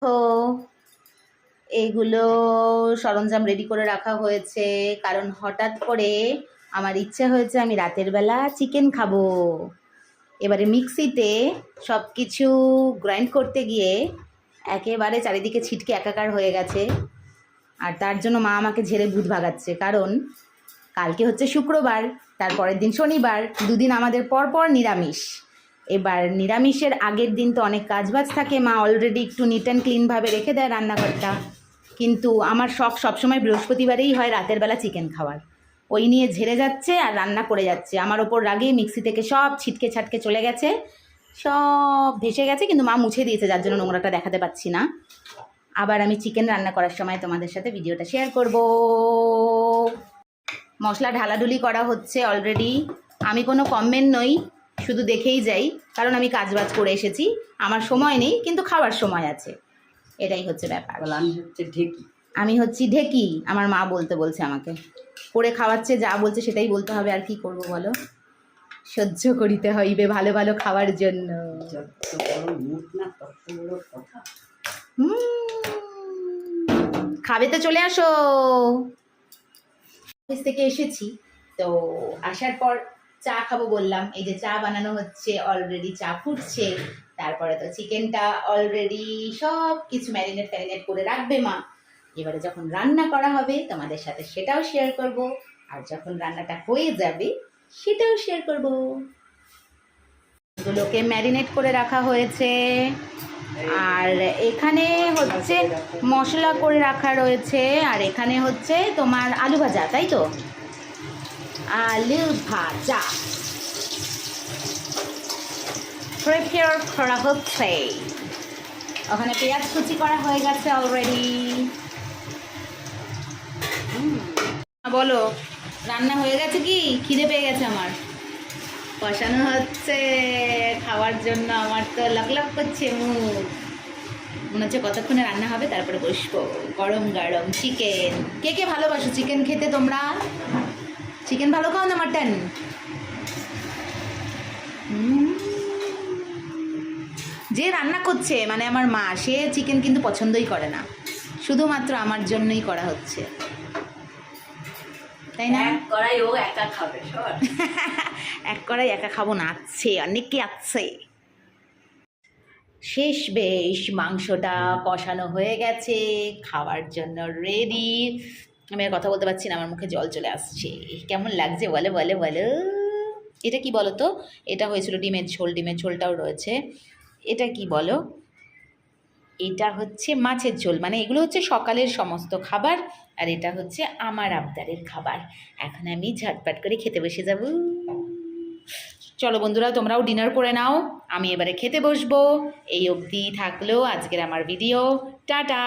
তো এইগুলো সরঞ্জাম রেডি করে রাখা হয়েছে, কারণ হঠাৎ করে আমার ইচ্ছে হয়েছে আমি রাতের বেলা চিকেন খাবো। এবারে মিক্সিতে সব কিছু গ্রাইন্ড করতে গিয়ে একেবারে চারিদিকে ছিটকে একাকার হয়ে গেছে। আর তার জন্য মা আমাকে ঝেড়ে ভূত ভাগাচ্ছে, কারণ কালকে হচ্ছে শুক্রবার, তারপরের দিন শনিবার, দুদিন আমাদের পরপর নিরামিষ। এবার নিরামিষের আগের দিন তো অনেক কাজবাজ থাকে, মা অলরেডি একটু নিট অ্যান্ড ক্লিনভাবে রেখে দেয় রান্নাঘরটা। কিন্তু আমার শখ সবসময় বৃহস্পতিবারেই হয় রাতের বেলা চিকেন খাওয়ার। ওই নিয়ে ঝেড়ে যাচ্ছে আর রান্না করে যাচ্ছে। আমার ওপর রাগে মিক্সি থেকে সব ছিটকে ছাটকে চলে গেছে, সব ভেসে গেছে, কিন্তু মা মুছে দিয়েছে, যার জন্য নোংরাটা দেখাতে পাচ্ছি না। আবার আমি চিকেন রান্না করার সময় তোমাদের সাথে ভিডিওটা শেয়ার করব। মশলা ঢালাঢুলি করা হচ্ছে অলরেডি। আমি কোনো কমেন্ট নই, শুধু দেখেই যাই, কারণ আমি কাজবাজ করে এসেছি, আমার সময় নেই, কিন্তু খাওয়ার সময় আছে, এটাই হচ্ছে ব্যাপার। আমি হচ্ছি ঢেকি, আমার মা বলছে আমাকে। করে খাওয়াচ্ছে, যা বলছে সেটাই বলতে হবে, আর কি করব বলো, সহ্য করিতে হইবে ভালো ভালো খাওয়ার জন্য। খাবে তো চলে আসো। অফিস থেকে এসেছি, তো আসার পর চা খাবো বললাম, এই যে চা বানানো হচ্ছে অলরেডি, চা ফুটছে। তারপরে তো চিকেনটা অলরেডি সব কিছু ম্যারিনেট করে রাখবে মা। এবারে যখন রান্না করা হবে তোমাদের সাথে সেটাও শেয়ার করব, আর যখন রান্নাটা হয়ে যাবে সেটাও শেয়ার করব। এগুলোকে ম্যারিনেট করে রাখা হয়েছে, আর এখানে হচ্ছে মশলা করে রাখা রয়েছে, আর এখানে হচ্ছে তোমার আলু ভাজা, তাই তো, আলু ভাজা প্রিপেয়ার করা হচ্ছে। ওখানে পেঁয়াজ কুচি করা হয়ে গেছে অলরেডি। বলো, রান্না হয়ে গেছে কি? খিদে পেয়ে গেছে আমার। কষানো হচ্ছে খাওয়ার জন্য, আমার তো লাক লাক করছে মুখ। মনে হচ্ছে কতক্ষণে রান্না হবে, তারপরে বসবো। গরম গরম চিকেন। কে কে ভালোবাসো চিকেন খেতে তোমরা? চিকেন ভালো খাও না মাটন? যে রান্না করছে মানে আমার মা, সে চিকেন কিন্তু পছন্দই করে না, শুধুমাত্র আমার জন্যই করা হচ্ছে, তাই না? এক কড়াই ও একা খাবে, এক কড়াই একা খাবো না, আছে অনেকে আছে। শেষ বেশ, মাংসটা কষানো হয়ে গেছে, খাওয়ার জন্য রেডি। আমি আর কথা বলতে পারছি না, আমার মুখে জল চলে আসছে। কেমন লাগছে বলো বলো বলো। এটা কি বলো তো? এটা হয়েছিল ডিমের ঝোল, ডিমের ঝোলটাও রয়েছে। এটা কি বলো? এটা হচ্ছে মাছের ঝোল, মানে এগুলো হচ্ছে সকালের সমস্ত খাবার, আর এটা হচ্ছে আমার আবদারের খাবার। এখন আমি ঝটপট করে খেতে বসে যাব। চলো বন্ধুরা, তোমরাও ডিনার করে নাও, আমি এবারে খেতে বসবো। এই অবধি থাকলো আজকের আমার ভিডিও। টাটা।